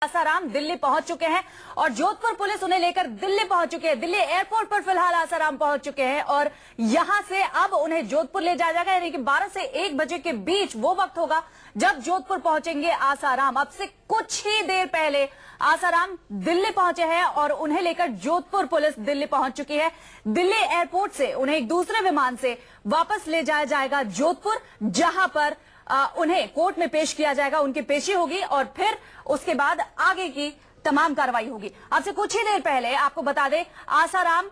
आसाराम दिल्ली पहुंच चुके हैं और जोधपुर पुलिस उन्हें लेकर दिल्ली पहुंच चुके हैं। दिल्ली एयरपोर्ट पर फिलहाल आसाराम पहुंच चुके हैं और यहां से अब उन्हें जोधपुर ले जाया जाएगा, यानी कि 12 से 1 बजे के बीच वो वक्त होगा जब जोधपुर पहुंचेंगे आसाराम। अब से कुछ ही देर पहले आसाराम दिल्ली पहुंचे हैं और उन्हें लेकर जोधपुर पुलिस दिल्ली पहुंच चुकी है। दिल्ली एयरपोर्ट से उन्हें एक दूसरे विमान से वापस ले जाया जाएगा जोधपुर, जहां पर उन्हें कोर्ट में पेश किया जाएगा, उनकी पेशी होगी और फिर उसके बाद आगे की तमाम कार्रवाई होगी। अब से कुछ ही देर पहले आपको बता दें, आसाराम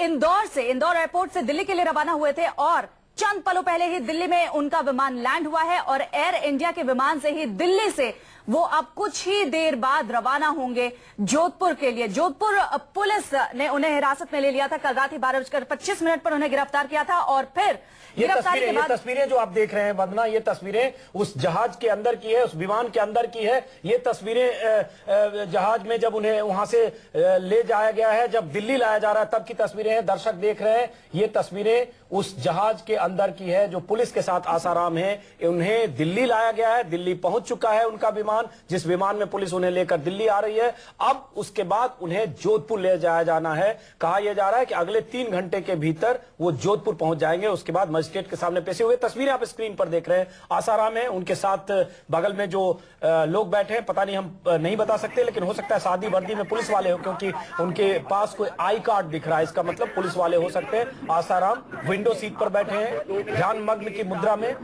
इंदौर एयरपोर्ट से दिल्ली के लिए रवाना हुए थे और चंद पलों पहले ही दिल्ली में उनका विमान लैंड हुआ है और एयर इंडिया के विमान से ही दिल्ली से वो अब कुछ ही देर बाद रवाना होंगे जोधपुर के लिए। जोधपुर पुलिस ने उन्हें हिरासत में ले लिया था, कल रात ही 12:25 पर उन्हें गिरफ्तार किया था और फिर ये तस्वीरें जो आप देख रहे हैं वंदना, ये तस्वीरें उस जहाज के अंदर की है, उस विमान के अंदर की है। ये तस्वीरें जहाज में जब उन्हें वहां से ले जाया गया है, जब दिल्ली लाया जा रहा है तब की तस्वीरें हैं, दर्शक देख रहे हैं। ये तस्वीरें उस जहाज के अंदर की है जो पुलिस के साथ आसाराम है। उन्हें दिल्ली लाया गया है, दिल्ली पहुंच चुका है उनका विमान, जिस विमान में पुलिस उन्हें लेकर दिल्ली आ रही है। अब उसके बाद उन्हें जोधपुर ले जाया जाना है। कहा यह जा रहा है कि अगले 3 घंटे के भीतर वो जोधपुर पहुंच जाएंगे। उसके बाद मजिस्ट्रेट के सामने पेश हुए। तस्वीरें आप स्क्रीन पर देख रहे हैं, आसाराम है, उनके साथ बगल में जो लोग बैठे हैं, पता नहीं, हम नहीं बता सकते, लेकिन हो सकता है सादी वर्दी में पुलिस वाले हो, क्योंकि उनके पास कोई आई कार्ड दिख रहा है, इसका मतलब पुलिस वाले हो सकते हैं। आसाराम विंडो सीट पर बैठे हैं, ध्यान मग्न की मुद्रा में,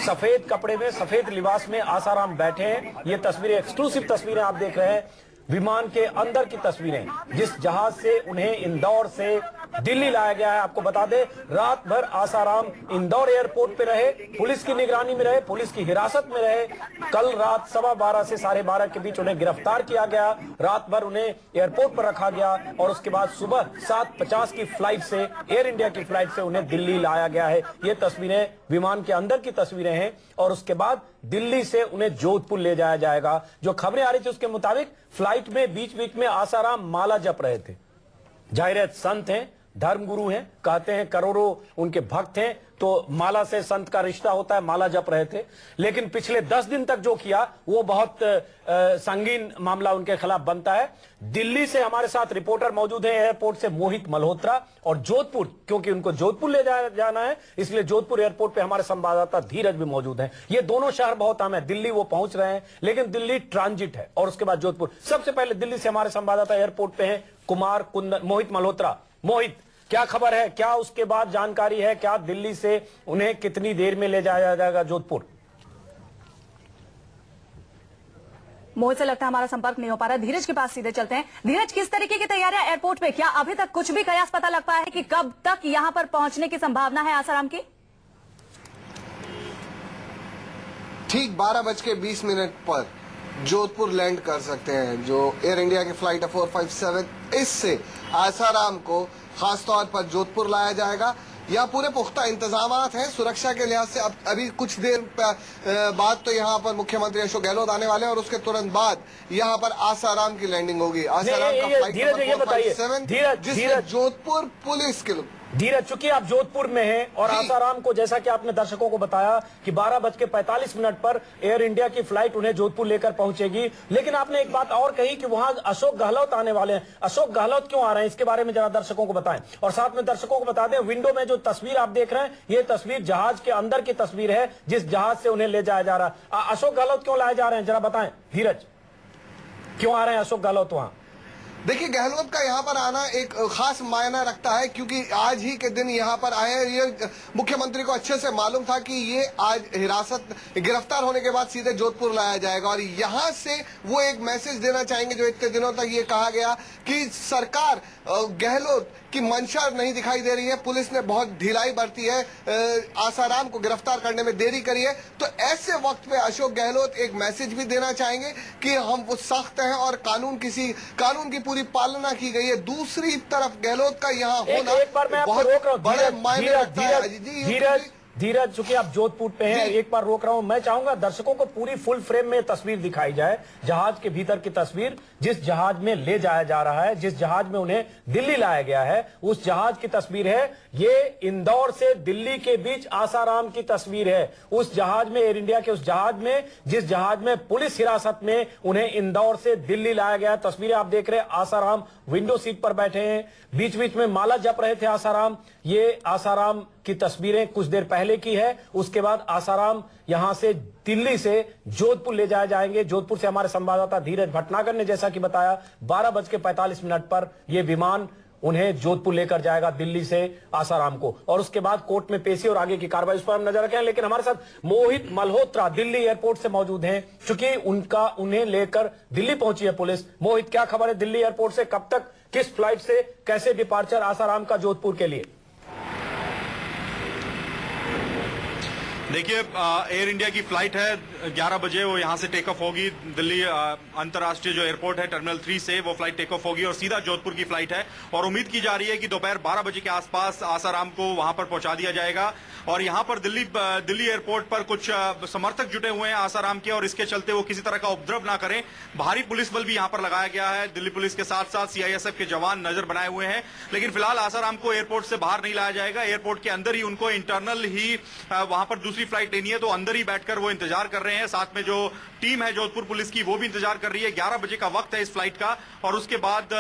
सफेद कपड़े में, सफेद लिबास में आसाराम बैठे हैं। ये तस्वीरें, एक्सक्लूसिव तस्वीरें आप देख रहे हैं, विमान के अंदर की तस्वीरें, जिस जहाज से उन्हें इंदौर से दिल्ली लाया गया है। आपको बता दें, रात भर आसाराम इंदौर एयरपोर्ट पे रहे, पुलिस की निगरानी में रहे, पुलिस की हिरासत में रहे। कल रात 12:15 से 12:30 के बीच उन्हें गिरफ्तार किया गया, रात भर उन्हें एयरपोर्ट पर रखा गया और उसके बाद सुबह 7:50 की फ्लाइट से, एयर इंडिया की फ्लाइट से उन्हें दिल्ली लाया गया है। ये तस्वीरें विमान के अंदर की तस्वीरें हैं और उसके बाद दिल्ली से उन्हें जोधपुर ले जाया जाएगा। जो खबरें आ रही थी उसके मुताबिक फ्लाइट में बीच बीच में आसाराम माला जप रहे थे। जाहिर है संत हैं, धर्मगुरु हैं, कहते हैं करोड़ों उनके भक्त हैं, तो माला से संत का रिश्ता होता है, माला जप रहे थे। लेकिन पिछले 10 दिन तक जो किया वो बहुत संगीन मामला उनके खिलाफ बनता है। दिल्ली से हमारे साथ रिपोर्टर मौजूद हैं, एयरपोर्ट से मोहित मल्होत्रा, और जोधपुर, क्योंकि उनको जोधपुर ले जाना है इसलिए जोधपुर एयरपोर्ट पे हमारे संवाददाता धीरज भी मौजूद हैं। ये दोनों शहर बहुत अहम है, दिल्ली वो पहुंच रहे हैं, लेकिन दिल्ली ट्रांजिट है और उसके बाद जोधपुर। सबसे पहले दिल्ली से हमारे संवाददाता एयरपोर्ट पे हैं कुमार कुंदन, मोहित मल्होत्रा। मोहित, क्या खबर है, क्या उसके बाद जानकारी है, क्या दिल्ली से उन्हें कितनी देर में ले जाया जाएगा जोधपुर? मोहित से लगता है हमारा संपर्क नहीं हो पा रहा, धीरज के पास सीधे चलते हैं। धीरज, किस तरीके की तैयारियां एयरपोर्ट पे, क्या अभी तक कुछ भी कयास पता लग पाया है कि कब तक यहां पर पहुंचने की संभावना है आसाराम की? ठीक 12:20 पर जोधपुर लैंड कर सकते हैं। जो एयर इंडिया की फ्लाइट है 457, इससे आसाराम को खासतौर पर जोधपुर लाया जाएगा। यहाँ पूरे पुख्ता इंतजाम हैं सुरक्षा के लिहाज से। अब अभी कुछ देर बाद तो यहाँ पर मुख्यमंत्री अशोक गहलोत आने वाले हैं और उसके तुरंत बाद यहाँ पर आसाराम की लैंडिंग होगी। आसाराम का फ्लाइट नंबर 457, जिसमें जोधपुर पुलिस के धीरज, चूंकि आप जोधपुर में हैं और आसाराम को, जैसा कि आपने दर्शकों को बताया कि 12:45 पर एयर इंडिया की फ्लाइट उन्हें जोधपुर लेकर पहुंचेगी, लेकिन आपने एक बात और कही कि वहां अशोक गहलोत आने वाले हैं। अशोक गहलोत क्यों आ रहे हैं, इसके बारे में जरा दर्शकों को बताएं। और साथ में दर्शकों को बता दें, विंडो में जो तस्वीर आप देख रहे हैं, ये तस्वीर जहाज के अंदर की तस्वीर है, जिस जहाज से उन्हें ले जाया जा रहा है। अशोक गहलोत क्यों लाए जा रहे हैं, जरा बताएं धीरज, क्यों आ रहे हैं अशोक गहलोत वहां? देखिए, गहलोत का यहाँ पर आना एक खास मायना रखता है, क्योंकि आज ही के दिन यहाँ पर आए हैं। ये मुख्यमंत्री को अच्छे से मालूम था कि ये आज गिरफ्तार होने के बाद सीधे जोधपुर लाया जाएगा और यहाँ से वो एक मैसेज देना चाहेंगे जो इतने दिनों तक ये कहा गया कि सरकार गहलोत की मंशा नहीं दिखाई दे रही है, पुलिस ने बहुत ढिलाई बरती है, आसाराम को गिरफ्तार करने में देरी करी है। तो ऐसे वक्त पे अशोक गहलोत एक मैसेज भी देना चाहेंगे कि हम वो सख्त हैं और कानून की पूरी पालना की गई है। दूसरी तरफ गहलोत का यहाँ होना एक बार मैं आपको रोक रहा हूं, बड़े मायने रखता है। धीरज, चूंकि आप जोधपुर पे हैं, एक बार रोक रहा हूं, मैं चाहूंगा दर्शकों को पूरी फुल फ्रेम में तस्वीर दिखाई जाए, जहाज के भीतर की तस्वीर, जिस जहाज में ले जाया जा रहा है, जिस जहाज में उन्हें दिल्ली लाया गया है, उस जहाज की तस्वीर है। ये इंदौर से दिल्ली के बीच आसाराम की तस्वीर है। उस जहाज में, एयर इंडिया के उस जहाज में, जिस जहाज में पुलिस हिरासत में उन्हें इंदौर से दिल्ली लाया गया। तस्वीरें आप देख रहे हैं, आसाराम विंडो सीट पर बैठे हैं, बीच बीच में माला जप रहे थे आसाराम। ये आसाराम की तस्वीरें कुछ देर पहले की है। उसके बाद आसाराम यहां से दिल्ली से जोधपुर ले जाए जाएंगे। जोधपुर से हमारे संवाददाता धीरज भटनागर ने जैसा कि बताया, 12:45 पर यह विमान उन्हें जोधपुर लेकर जाएगा, दिल्ली से आसाराम को, और उसके बाद कोर्ट में पेशी और आगे की कार्रवाई उस पर हम नजर रखें। लेकिन हमारे साथ मोहित मल्होत्रा दिल्ली एयरपोर्ट से मौजूद हैं, चूंकि उन्हें लेकर दिल्ली पहुंची है पुलिस। मोहित, क्या खबर है दिल्ली एयरपोर्ट से? कब तक, किस फ्लाइट से, कैसे डिपार्चर आसाराम का जोधपुर के लिए? देखिए, एयर इंडिया की फ्लाइट है 11 बजे, वो यहां से टेक ऑफ होगी। दिल्ली अंतर्राष्ट्रीय जो एयरपोर्ट है टर्मिनल 3 से वो फ्लाइट टेक ऑफ होगी और सीधा जोधपुर की फ्लाइट है। और उम्मीद की जा रही है कि दोपहर 12 बजे के आसपास आसाराम को वहां पर पहुंचा दिया जाएगा। और यहां पर दिल्ली एयरपोर्ट पर कुछ समर्थक जुटे हुए हैं आसाराम के, और इसके चलते वो किसी तरह का उपद्रव ना करें, भारी पुलिस बल भी यहां पर लगाया गया है। दिल्ली पुलिस के साथ साथ सीआईएसएफ के जवान नजर बनाए हुए हैं। लेकिन फिलहाल आसाराम को एयरपोर्ट से बाहर नहीं लाया जाएगा। एयरपोर्ट के अंदर ही उनको इंटरनल ही वहां पर दूसरी फ्लाइट लेनी है, तो अंदर ही बैठकर वो इंतजार कर रहे हैं। साथ में जो टीम है जोधपुर पुलिस की वो भी इंतजार कर रही है। 11 बजे का वक्त है इस फ्लाइट का, और उसके बाद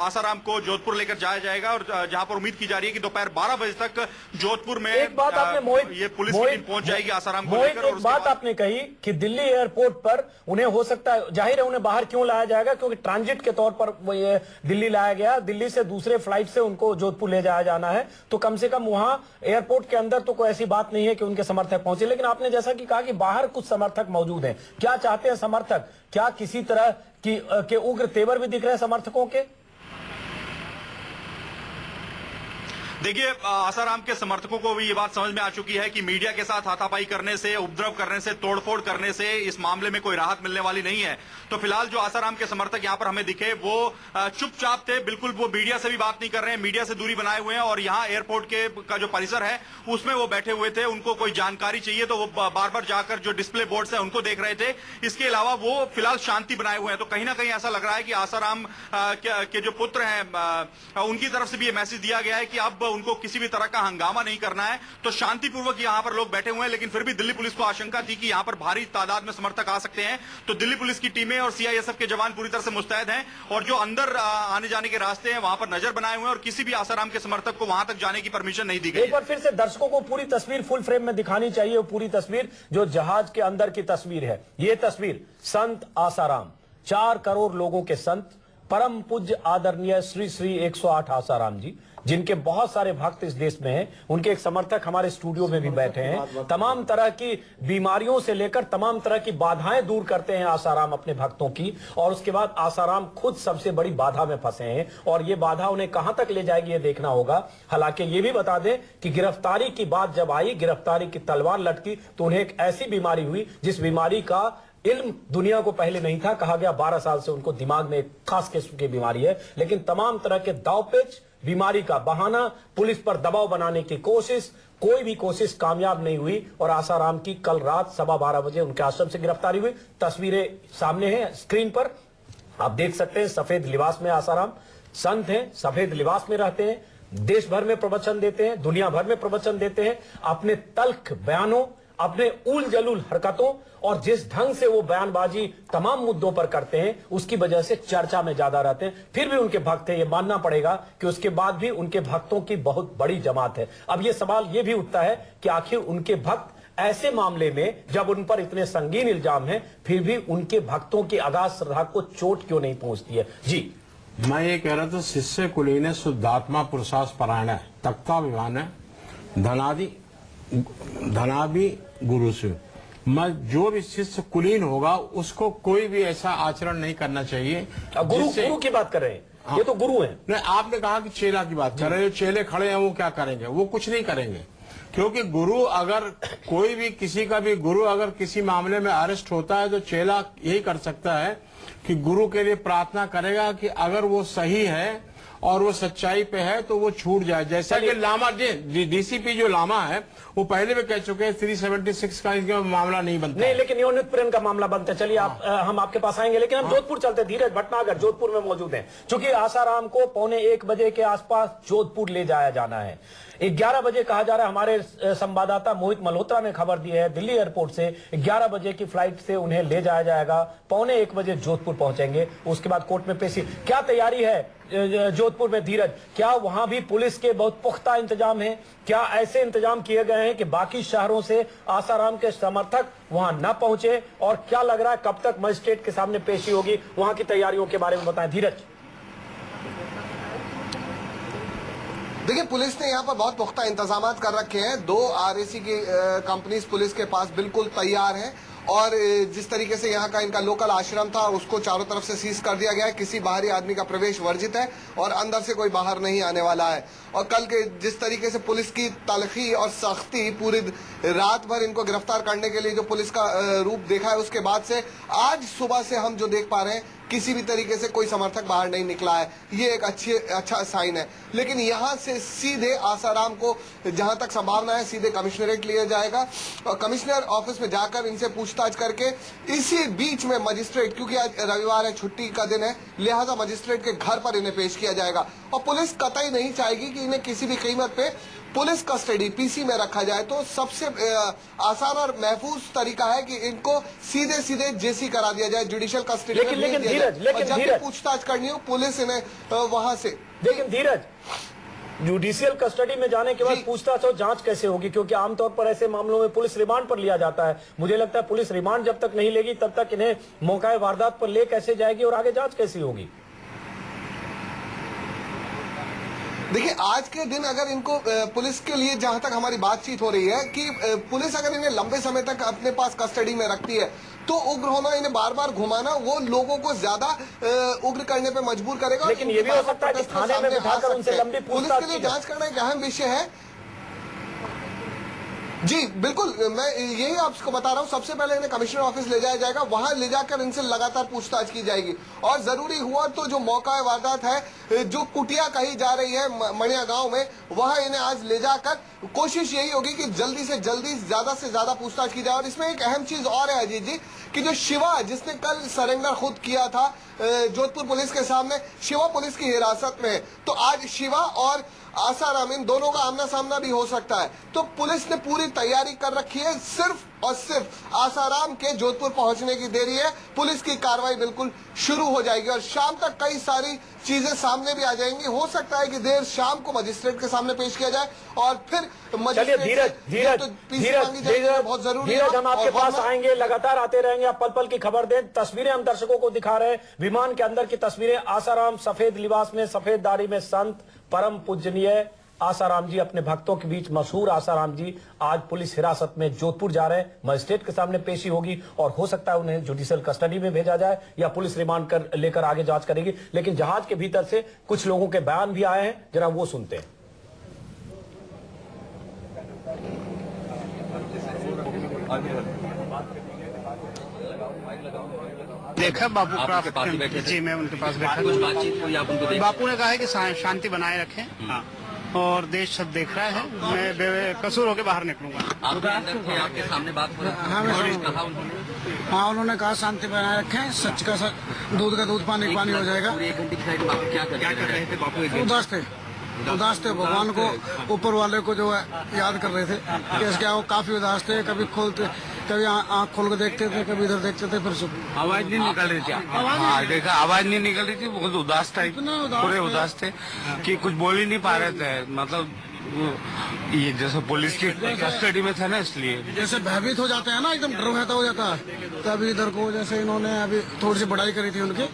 आसाराम को जोधपुर लेकर जाया जाएगा। और जहां पर उम्मीद की जा रही है कि दोपहर 12 बजे तक जोधपुर में एक बात आपने मोहित, ये पुलिस की टीम पहुंच जाएगी आसाराम को लेकर। एक बात आपने कही कि दिल्ली एयरपोर्ट पर उन्हें हो सकता है, जाहिर है उन्हें बाहर क्यों लाया जाएगा, क्योंकि ट्रांजिट के तौर पर वो ये दिल्ली लाया गया। दिल्ली से दूसरे फ्लाइट से उनको जोधपुर ले जाया जाना है, तो कम से कम वहां एयरपोर्ट के अंदर तो कोई ऐसी बात नहीं है कि उनके समर्थक पहुंचे। लेकिन आपने जैसा कि कहा कि बाहर कुछ समर्थक मौजूद हैं, क्या चाहते हैं समर्थक? क्या किसी तरह के उग्र तेवर भी दिख रहे हैं समर्थकों के? देखिए, आसाराम के समर्थकों को भी ये बात समझ में आ चुकी है कि मीडिया के साथ हाथापाई करने से, उपद्रव करने से, तोड़फोड़ करने से इस मामले में कोई राहत मिलने वाली नहीं है। तो फिलहाल जो आसाराम के समर्थक यहां पर हमें दिखे वो चुपचाप थे, बिल्कुल वो मीडिया से भी बात नहीं कर रहे हैं, मीडिया से दूरी बनाए हुए हैं। और यहां एयरपोर्ट का जो परिसर है उसमें वो बैठे हुए थे। उनको कोई जानकारी चाहिए तो वो बार बार जाकर जो डिस्प्ले बोर्ड है उनको देख रहे थे। इसके अलावा वो फिलहाल शांति बनाए हुए हैं। तो कहीं ना कहीं ऐसा लग रहा है कि आसाराम के जो पुत्र हैं उनकी तरफ से भी ये मैसेज दिया गया है कि अब उनको किसी भी तरह का हंगामा नहीं करना है। तो शांतिपूर्वक यहां पर लोग बैठे हुए हैं। लेकिन फिर भी दिल्ली पुलिस को आशंका थी कि यहां पर भारी तादाद में समर्थक आ सकते हैं, तो दिल्ली पुलिस की टीमें और सीआईएसएफ के जवान पूरी तरह से मुस्तैद हैं। और जो अंदर आने जाने के रास्ते हैं वहां पर नजर बनाए हुए हैं, और किसी भी आसाराम के समर्थक को वहां तक जाने की परमिशन नहीं दी गई। एक बार फिर से दर्शकों को पूरी तस्वीर फुल फ्रेम में दिखानी चाहिए, वो पूरी तस्वीर जो जहाज के अंदर की तस्वीर है। ये तस्वीर संत आसाराम, 4 करोड़ लोगों के संत, परम पूज्य आदरणीय श्री श्री 108 आसाराम जी, जिनके बहुत सारे भक्त इस देश में हैं। उनके एक समर्थक हमारे स्टूडियो में भी बैठे हैं। तमाम तरह की बीमारियों से लेकर तमाम तरह की बाधाएं दूर करते हैं आसाराम अपने भक्तों की, और उसके बाद आसाराम खुद सबसे बड़ी बाधा में फंसे हैं, और ये बाधा उन्हें कहां तक ले जाएगी ये देखना होगा। हालांकि ये भी बता दें कि गिरफ्तारी की बात जब आई, गिरफ्तारी की तलवार लटकी, तो उन्हें एक ऐसी बीमारी हुई जिस बीमारी का इल्म दुनिया को पहले नहीं था। कहा गया 12 साल से उनको दिमाग में एक खास किस्म की बीमारी है। लेकिन तमाम तरह के दावपेच, बीमारी का बहाना, पुलिस पर दबाव बनाने की कोशिश, कोई भी कोशिश कामयाब नहीं हुई। और आसाराम की कल रात 12:15 बजे उनके आश्रम से गिरफ्तारी हुई। तस्वीरें सामने हैं स्क्रीन पर, आप देख सकते हैं। सफेद लिबास में आसाराम संत हैं, सफेद लिबास में रहते हैं, देश भर में प्रवचन देते हैं, दुनिया भर में प्रवचन देते हैं। अपने तल्ख बयानों, अपने उल जलूल हरकतों और जिस ढंग से वो बयानबाजी तमाम मुद्दों पर करते हैं, उसकी वजह से चर्चा में ज्यादा रहते हैं। फिर भी उनके भक्त हैं, ये मानना पड़ेगा कि उसके बाद भी उनके भक्तों की बहुत बड़ी जमात है। अब ये सवाल ये भी उठता है कि आखिर उनके भक्त ऐसे मामले में जब उन पर इतने संगीन इल्जाम हैं, फिर भी उनके भक्तों की अगाध श्रद्धा को चोट क्यों नहीं पहुंचती है? जी, मैं ये कह रहा था, शिष्य कुलीन शुद्धात्मा पुरुषास परायण है, तख्ता विवान है, धनादि गुरु से। मैं जो भी शिष्य कुलीन होगा उसको कोई भी ऐसा आचरण नहीं करना चाहिए। गुरु की बात कर रहे हैं। हाँ। ये तो गुरु हैं। नहीं, आपने कहा कि चेला की बात कर रहे हैं। चेले खड़े हैं, वो क्या करेंगे? वो कुछ नहीं करेंगे, क्योंकि गुरु अगर कोई भी, किसी का भी गुरु अगर किसी मामले में अरेस्ट होता है तो चेला यही कर सकता है कि गुरु के लिए प्रार्थना करेगा कि अगर वो सही है और वो सच्चाई पे है तो वो छूट जाए। जैसा कि लामा डीसीपी जो लामा है वो पहले भी कह चुके हैं 376 का इनका मामला नहीं बनता। नहीं, लेकिन यौन उत्पीड़न का मामला बनता है। चलिए हम आपके पास आएंगे, लेकिन हम जोधपुर चलते हैं। धीरज भटनागर जोधपुर में मौजूद हैं। चूंकि आसाराम को 1:45 बजे के आसपास जोधपुर ले जाया जाना है। 11 बजे कहा जा रहा है, हमारे संवाददाता मोहित मल्होत्रा ने खबर दी है दिल्ली एयरपोर्ट से 11 बजे की फ्लाइट से उन्हें ले जाया जाएगा। 1:45 बजे जोधपुर पहुंचेंगे, उसके बाद कोर्ट में पेशी। क्या तैयारी है जोधपुर में धीरज? क्या वहां भी पुलिस के बहुत पुख्ता इंतजाम है? क्या ऐसे इंतजाम किए गए हैं कि बाकी शहरों से आसाराम के समर्थक वहां न पहुंचे? और क्या लग रहा है कब तक मजिस्ट्रेट के सामने पेशी होगी? वहां की तैयारियों के बारे में बताएं धीरज। देखिए, पुलिस ने यहाँ पर बहुत पुख्ता इंतजाम कर रखे हैं। 2 RAC की कंपनीज पुलिस के पास बिल्कुल तैयार हैं और जिस तरीके से यहाँ का इनका लोकल आश्रम था उसको चारों तरफ से सीज कर दिया गया है। किसी बाहरी आदमी का प्रवेश वर्जित है और अंदर से कोई बाहर नहीं आने वाला है। और कल के जिस तरीके से पुलिस की तलखी और सख्ती, पूरी रात भर इनको गिरफ्तार करने के लिए जो पुलिस का रूप देखा है, उसके बाद से आज सुबह से हम जो देख पा रहे हैं किसी भी तरीके से कोई समर्थक बाहर नहीं निकला है। ये एक अच्छा साइन है। लेकिन यहाँ से सीधे आसाराम को जहां तक संभावना है सीधे कमिश्नरेट लिया जाएगा और कमिश्नर ऑफिस में जाकर इनसे पूछताछ करके इसी बीच में मजिस्ट्रेट, क्योंकि आज रविवार है, छुट्टी का दिन है, लिहाजा मजिस्ट्रेट के घर पर इन्हें पेश किया जाएगा। और पुलिस कतई नहीं चाहेगी कि इन्हें किसी भी कीमत पे पुलिस कस्टडी PC में रखा जाए। तो सबसे आसान और महफूज तरीका है कि इनको सीधे सीधे जेसी करा दिया जाए, जुडिशियल कस्टडी में भेज दिया जाए। और जब भी पूछताछ करनी हो पुलिस इन्हें वहां से। लेकिन धीरज, जुडिशियल कस्टडी में जाने के बाद पूछताछ और जांच कैसे होगी? क्योंकि आमतौर पर ऐसे मामलों में पुलिस रिमांड पर लिया जाता है। मुझे लगता है पुलिस रिमांड जब तक नहीं लेगी तब तक इन्हें मौका वारदात पर ले कैसे जाएगी और आगे जांच कैसी होगी? देखिए, आज के दिन अगर इनको पुलिस के लिए, जहां तक हमारी बातचीत हो रही है कि पुलिस अगर इन्हें लंबे समय तक अपने पास कस्टडी में रखती है तो उग्र होना, इन्हें बार बार घुमाना वो लोगों को ज्यादा उग्र करने पे मजबूर करेगा। लेकिन ये भी हो सकता है कि थाने में बिठाकर उनसे लंबी पुलिस के लिए जांच करना एक अहम विषय है। जी बिल्कुल, मैं यही आपको बता रहा हूँ। सबसे पहले इन्हें कमिश्नर ऑफिस ले जाया जाएगा, वहां ले जाकर इनसे लगातार पूछताछ की जाएगी और जरूरी हुआ तो जो मौका वारदात है, जो कुटिया कही जा रही है मणिया गांव में, वहां इन्हें आज ले जाकर कोशिश यही होगी कि जल्दी से जल्दी ज्यादा से ज्यादा पूछताछ की जाए। और इसमें एक अहम चीज और है अजीत जी कि जो शिवा, जिसने कल सरेंडर खुद किया था जोधपुर पुलिस के सामने, शिवा पुलिस की हिरासत में है। तो आज शिवा और आसाराम, इन दोनों का आमना सामना भी हो सकता है। तो पुलिस ने पूरी तैयारी कर रखी है। सिर्फ और सिर्फ आसाराम के जोधपुर पहुंचने की देरी है, पुलिस की कार्रवाई बिल्कुल शुरू हो जाएगी और शाम तक कई सारी चीजें सामने भी आ जाएंगी। हो सकता है कि देर शाम को मजिस्ट्रेट के सामने पेश किया जाए और फिर चलिए धीरज बहुत जरूरी है। हम आपके पास आएंगे, लगातार आते रहेंगे, आप पल पल की खबर दें। तस्वीरें हम दर्शकों को दिखा रहे हैं, विमान के अंदर की तस्वीरें। आसाराम सफेद लिबास में, सफेद दाढ़ी में, संत परम पूजनीय आसाराम जी, अपने भक्तों के बीच मशहूर आसाराम जी आज पुलिस हिरासत में जोधपुर जा रहे हैं। मजिस्ट्रेट के सामने पेशी होगी और हो सकता है उन्हें जुडिशियल कस्टडी में भेजा जाए या पुलिस रिमांड कर लेकर आगे जांच करेगी। लेकिन जहाज के भीतर से कुछ लोगों के बयान भी आए हैं, जरा वो सुनते हैं। देखा बापू के पास बैठे जी, मैं उनके पास बैठा। कुछ बातचीत हुई, आप उनको बापू ने कहा है कि शांति बनाए रखें और देश सब देख रहा है, मैं बेकसूर होकर बाहर निकलूंगा। आपके सामने बात हाँ, उन्होंने कहा शांति बनाए रखें, सच का सच, दूध का दूध, पानी का पानी हो जाएगा। 1 घंटे की फ्लाइट में बापू क्या कर रहे थे? बापू उदास थे, भगवान को, ऊपर वाले को जो है याद कर रहे थे। कैसे क्या, वो काफी उदास थे, कभी खोलते, कभी आँख खोल के देखते थे, कभी इधर देखते थे, फिर सुबह आवाज नहीं निकल रही थी। हाँ देखा, आवाज नहीं निकल रही थी, बहुत उदास था, पूरे उदास थे कि कुछ बोल ही नहीं पा रहे थे। मतलब ये जैसे पुलिस की कस्टडी में था ना, इसलिए जैसे भयभीत हो जाते हैं ना, एकदम डर रहता हो जाता है। तभी इधर को जैसे इन्होंने अभी थोड़ी सी बढ़ाई करी थी उनकी,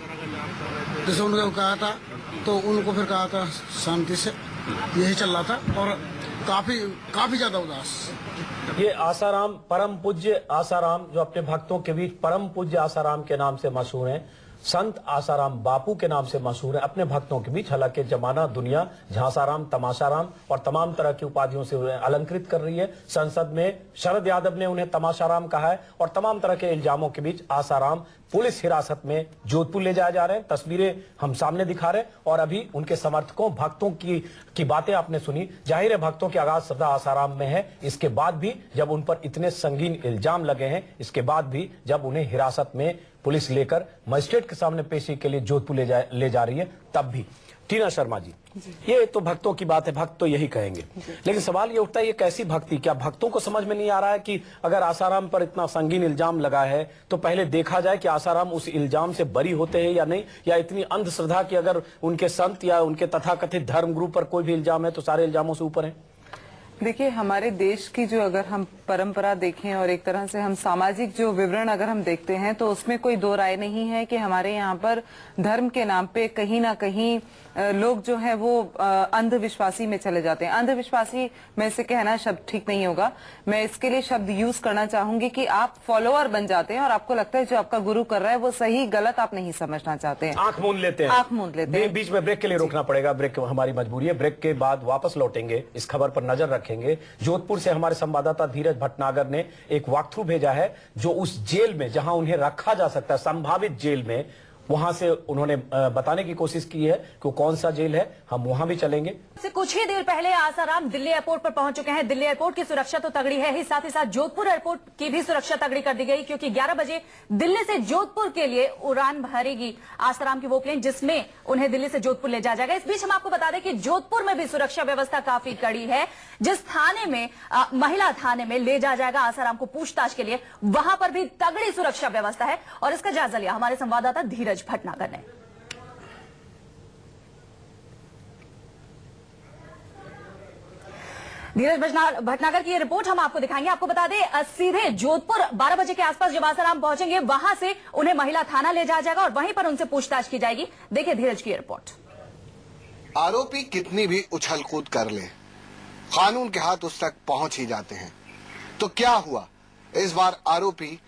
जैसे उनको कहा था तो उनको फिर कहा था शांति से, यही चल रहा था और काफी ज्यादा उदास। ये आसाराम, परम पूज्य आसाराम, जो अपने भक्तों के बीच परम पूज्य आसाराम के नाम से मशहूर हैं, संत आसाराम बापू के नाम से मशहूर है अपने भक्तों के बीच। हालांकि जमाना दुनिया झांसाराम, तमाशाराम और तमाम तरह की उपाधियों से उन्हें अलंकृत कर रही है। संसद में शरद यादव ने उन्हें तमाशाराम कहा है और तमाम तरह के इल्जामों के बीच आसाराम पुलिस हिरासत में जोधपुर ले जाए जा रहे हैं। तस्वीरें हम सामने दिखा रहे हैं और अभी उनके समर्थकों भक्तों की बातें आपने सुनी। जाहिर है भक्तों की आगाज श्रद्धा आसाराम में है। इसके बाद भी जब उन पर इतने संगीन इल्जाम लगे हैं, इसके बाद भी जब उन्हें हिरासत में पुलिस लेकर मजिस्ट्रेट के सामने पेशी के लिए जोधपुर ले जा रही है, तब भी। टीना शर्मा जी, ये तो भक्तों की बात है, भक्त तो यही कहेंगे, लेकिन सवाल ये उठता है ये कैसी भक्ति? क्या भक्तों को समझ में नहीं आ रहा है कि अगर आसाराम पर इतना संगीन इल्जाम लगा है तो पहले देखा जाए कि आसाराम उस इल्जाम से बरी होते हैं या नहीं, या इतनी अंधश्रद्धा कि अगर उनके संत या उनके तथाकथित धर्म गुरु पर कोई भी इल्जाम है तो सारे इल्जामों से ऊपर है? देखिए, हमारे देश की जो अगर हम परंपरा देखें और एक तरह से हम सामाजिक जो विवरण अगर हम देखते हैं तो उसमें कोई दो राय नहीं है कि हमारे यहाँ पर धर्म के नाम पे कहीं ना कहीं लोग जो है वो अंधविश्वासी में चले जाते हैं। अंधविश्वासी में से कहना शब्द ठीक नहीं होगा, मैं इसके लिए शब्द यूज करना चाहूंगी कि आप फॉलोअर बन जाते हैं और आपको लगता है जो आपका गुरु कर रहा है वो सही गलत आप नहीं समझना चाहते हैं, आंख मूंद लेते हैं। आंख मूंद लेते हैं। बीच में ब्रेक के लिए रोकना पड़ेगा, ब्रेक हमारी मजबूरी है। ब्रेक के बाद वापस लौटेंगे, इस खबर पर नजर रखेंगे। जोधपुर से हमारे संवाददाता धीरज भटनागर ने एक वॉकथ्रू भेजा है जो उस जेल में जहां उन्हें रखा जा सकता है, संभावित जेल में, वहां से उन्होंने बताने की कोशिश की है कि वो कौन सा जेल है। हम वहां भी चलेंगे। से कुछ ही देर पहले आसाराम दिल्ली एयरपोर्ट पर पहुंच चुके हैं। दिल्ली एयरपोर्ट की सुरक्षा तो तगड़ी है ही, साथ ही साथ जोधपुर एयरपोर्ट की भी सुरक्षा तगड़ी कर दी गई, क्योंकि 11 बजे दिल्ली से जोधपुर के लिए उड़ान भरेगी आसाराम की वो प्लेन जिसमें उन्हें दिल्ली से जोधपुर ले जाया जाएगा। इस बीच हम आपको बता दें कि जोधपुर में भी सुरक्षा व्यवस्था काफी कड़ी है। जिस थाने में महिला थाने में ले जाया जाएगा आसाराम को पूछताछ के लिए, वहां पर भी तगड़ी सुरक्षा व्यवस्था है और इसका जायजा लिया हमारे संवाददाता धीरज भटनागर ने। धीरज भटनागर की ये रिपोर्ट हम आपको दिखाएंगे। आपको बता दें सीधे जोधपुर 12 बजे के आसपास जब आसाराम पहुंचेंगे वहां से उन्हें महिला थाना ले जाया जाएगा और वहीं पर उनसे पूछताछ की जाएगी। देखिए धीरज की रिपोर्ट। आरोपी कितनी भी उछल कूद कर ले, कानून के हाथ उस तक पहुंच ही जाते हैं। तो क्या हुआ, इस बार आरोपी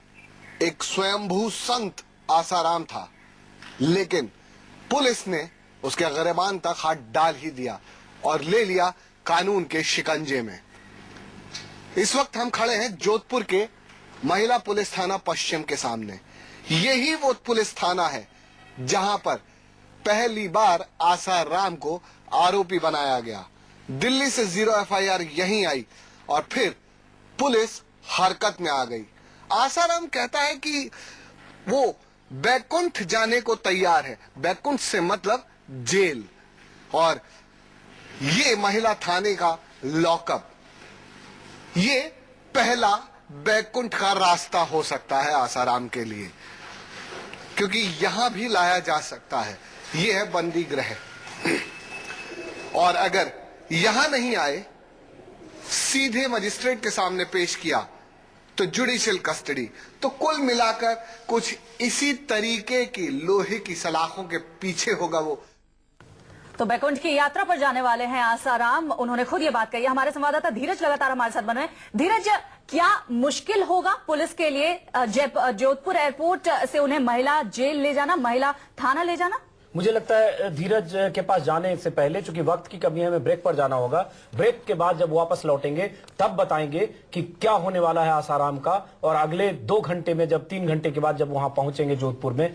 एक स्वयंभू संत आसाराम था, लेकिन पुलिस ने उसके गिरबान तक हाथ डाल ही दिया और ले लिया कानून के शिकंजे में। इस वक्त हम खड़े हैं जोधपुर के महिला पुलिस थाना पश्चिम के सामने। यही वो पुलिस थाना है जहां पर पहली बार आसाराम को आरोपी बनाया गया। दिल्ली से 0 FIR यहीं आई और फिर पुलिस हरकत में आ गई। आसाराम कहता है कि वो बैकुंठ जाने को तैयार है। बैकुंठ से मतलब जेल, और ये महिला थाने का लॉकअप, ये पहला बैकुंठ का रास्ता हो सकता है आसाराम के लिए, क्योंकि यहां भी लाया जा सकता है। ये है बंदी गृह, और अगर यहां नहीं आए, सीधे मजिस्ट्रेट के सामने पेश किया तो जुडिशियल कस्टडी। तो कुल मिलाकर कुछ इसी तरीके की लोहे की सलाखों के पीछे होगा वो। तो बैकुंठ की यात्रा पर जाने वाले हैं आसाराम, उन्होंने खुद ये बात कही। हमारे संवाददाता धीरज लगातार हमारे साथ बने। धीरज, क्या मुश्किल होगा पुलिस के लिए जोधपुर एयरपोर्ट से उन्हें महिला जेल ले जाना, महिला थाना ले जाना? मुझे लगता है धीरज के पास जाने से पहले, चूंकि वक्त की कमी है, हमें ब्रेक पर जाना होगा। ब्रेक के बाद जब वापस लौटेंगे तब बताएंगे कि क्या होने वाला है आसाराम का, और अगले 2 घंटे में, जब 3 घंटे के बाद जब वहां पहुंचेंगे जोधपुर में,